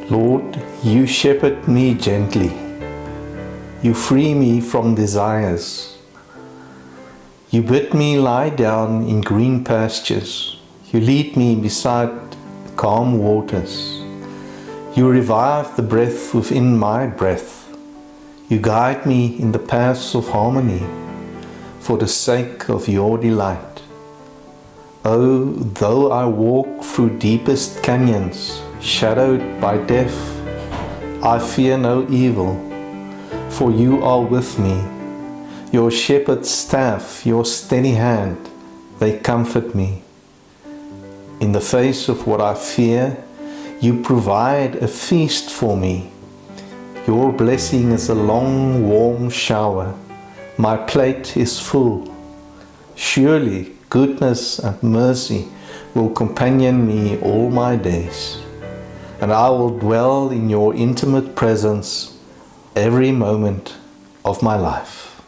Lord, you shepherd me gently. You free me from desires. You bid me lie down in green pastures. You lead me beside calm waters. You revive the breath within my breath. You guide me in the paths of harmony for the sake of your delight. Oh, though I walk through deepest canyons, shadowed by death, I fear no evil, for you are with me. Your shepherd's staff, your steady hand, they comfort me. In the face of what I fear, you provide a feast for me. Your blessing is a long, warm shower. My plate is full. Surely goodness and mercy will companion me all my days, and I will dwell in your intimate presence every moment of my life.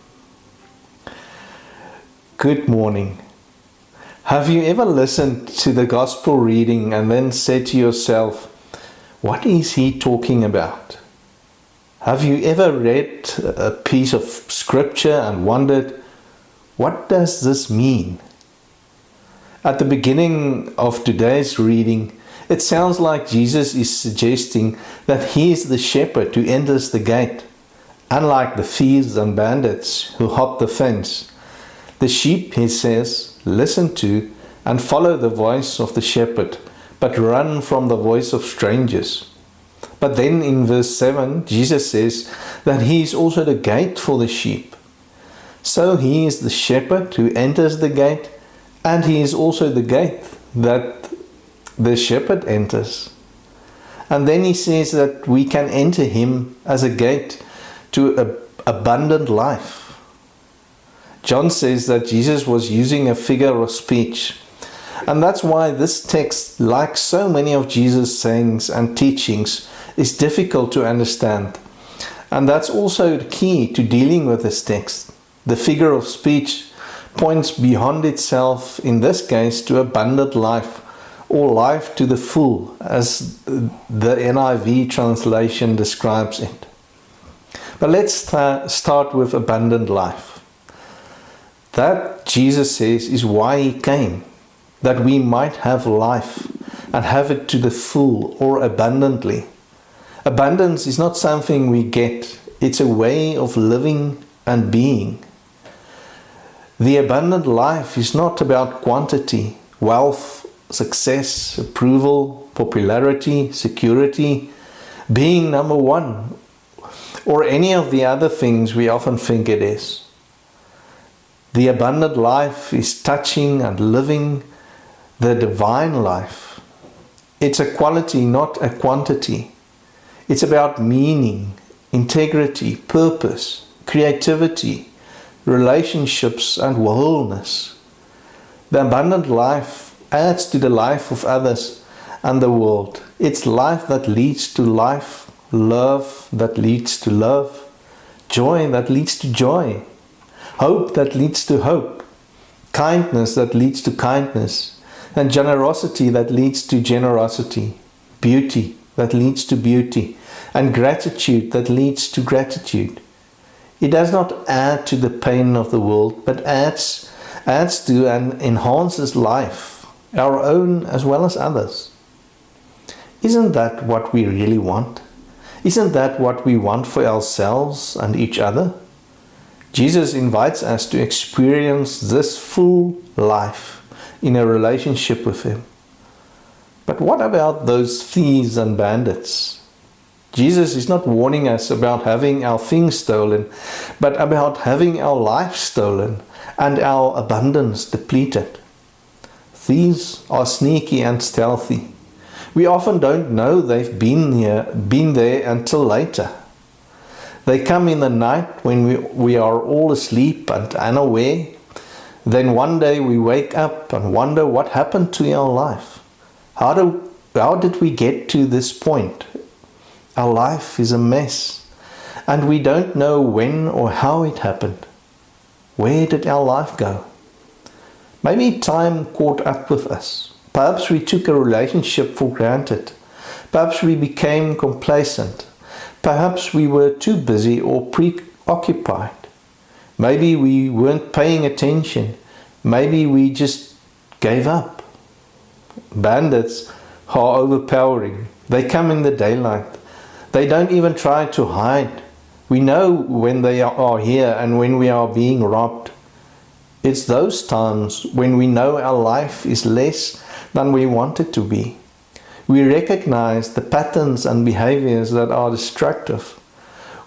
Good morning. Have you ever listened to the gospel reading and then said to yourself, what is he talking about? Have you ever read a piece of scripture and wondered, what does this mean? At the beginning of today's reading, it sounds like Jesus is suggesting that he is the shepherd who enters the gate. Unlike the thieves and bandits who hop the fence, the sheep, he says, listen to and follow the voice of the shepherd, but run from the voice of strangers. But then in verse 7, Jesus says that he is also the gate for the sheep. So he is the shepherd who enters the gate, and he is also the gate that the shepherd enters. And then he says that we can enter him as a gate to abundant life. John says that Jesus was using a figure of speech. And that's why this text, like so many of Jesus' sayings and teachings, is difficult to understand. And that's also the key to dealing with this text. The figure of speech points beyond itself, in this case, to abundant life, or life to the full, as the NIV translation describes it. But let's start with abundant life. That, Jesus says, is why he came, that we might have life and have it to the full or abundantly. Abundance is not something we get, it's a way of living and being. The abundant life is not about quantity, wealth, success, approval, popularity, security, being number one, or any of the other things we often think it is. The abundant life is touching and living the divine life. It's a quality, not a quantity. It's about meaning, integrity, purpose, creativity, relationships, and wholeness. The abundant life adds to the life of others and the world. It's life that leads to life, love that leads to love, joy that leads to joy, hope that leads to hope, kindness that leads to kindness, and generosity that leads to generosity, beauty that leads to beauty, and gratitude that leads to gratitude. It does not add to the pain of the world, but adds to and enhances life, our own as well as others. Isn't that what we really want? Isn't that what we want for ourselves and each other? Jesus invites us to experience this full life in a relationship with him. But what about those thieves and bandits? Jesus is not warning us about having our things stolen, but about having our life stolen and our abundance depleted. Thieves are sneaky and stealthy. We often don't know they've been there until later. They come in the night when we are all asleep and unaware. Then one day we wake up and wonder what happened to our life. How did we get to this point? Our life is a mess, and we don't know when or how it happened. Where did our life go? Maybe time caught up with us. Perhaps we took a relationship for granted. Perhaps we became complacent. Perhaps we were too busy or preoccupied. Maybe we weren't paying attention. Maybe we just gave up. Bandits are overpowering. They come in the daylight. They don't even try to hide. We know when they are here and when we are being robbed. It's those times when we know our life is less than we want it to be. We recognize the patterns and behaviors that are destructive.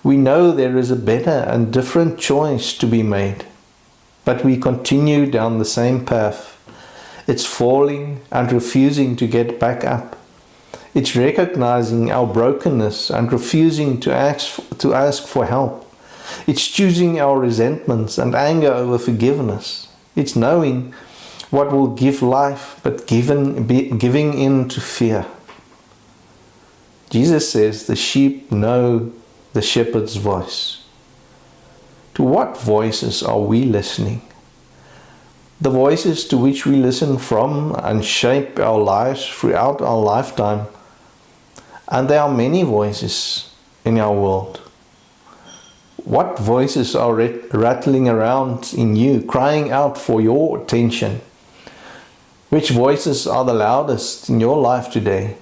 We know there is a better and different choice to be made. But we continue down the same path. It's falling and refusing to get back up. It's recognizing our brokenness and refusing to ask for help. It's choosing our resentments and anger over forgiveness. It's knowing what will give life, but giving in to fear. Jesus says the sheep know the shepherd's voice. To what voices are we listening? The voices to which we listen from and shape our lives throughout our lifetime. And there are many voices in our world. What voices are rattling around in you, crying out for your attention? Which voices are the loudest in your life today?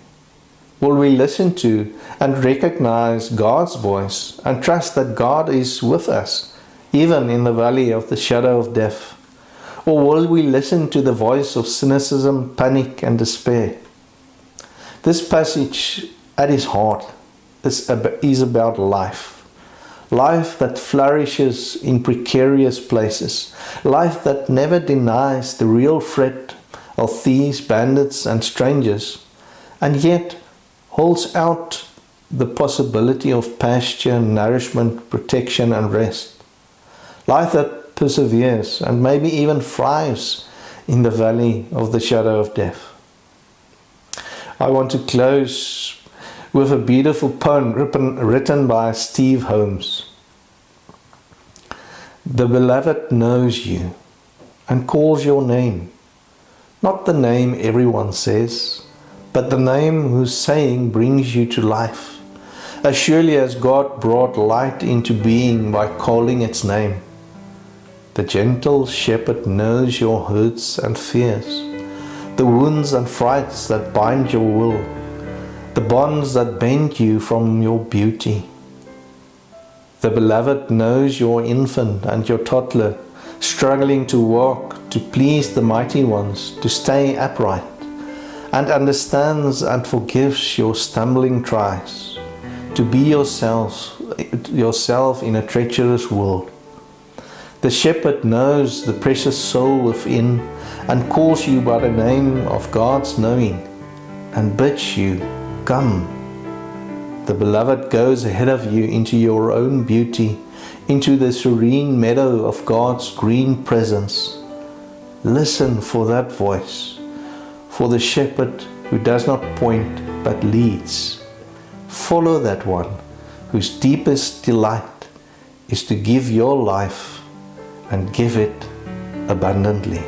Will we listen to and recognize God's voice and trust that God is with us, even in the valley of the shadow of death? Or will we listen to the voice of cynicism, panic, and despair? This passage at its heart is about life. Life that flourishes in precarious places. Life that never denies the real threat of thieves, bandits, and strangers, and yet holds out the possibility of pasture, nourishment, protection, and rest. Life that perseveres and maybe even thrives in the valley of the shadow of death. I want to close with a beautiful poem written by Steve Holmes. The beloved knows you and calls your name, not the name everyone says, but the name whose saying brings you to life, as surely as God brought light into being by calling its name. The gentle shepherd knows your hurts and fears, the wounds and frights that bind your will, the bonds that bend you from your beauty. The beloved knows your infant and your toddler, struggling to walk, to please the mighty ones, to stay upright, and understands and forgives your stumbling tries, to be yourself in a treacherous world. The shepherd knows the precious soul within and calls you by the name of God's knowing and bids you, come. The beloved goes ahead of you into your own beauty, into the serene meadow of God's green presence. Listen for that voice, for the shepherd who does not point but leads. Follow that one whose deepest delight is to give your life and give it abundantly.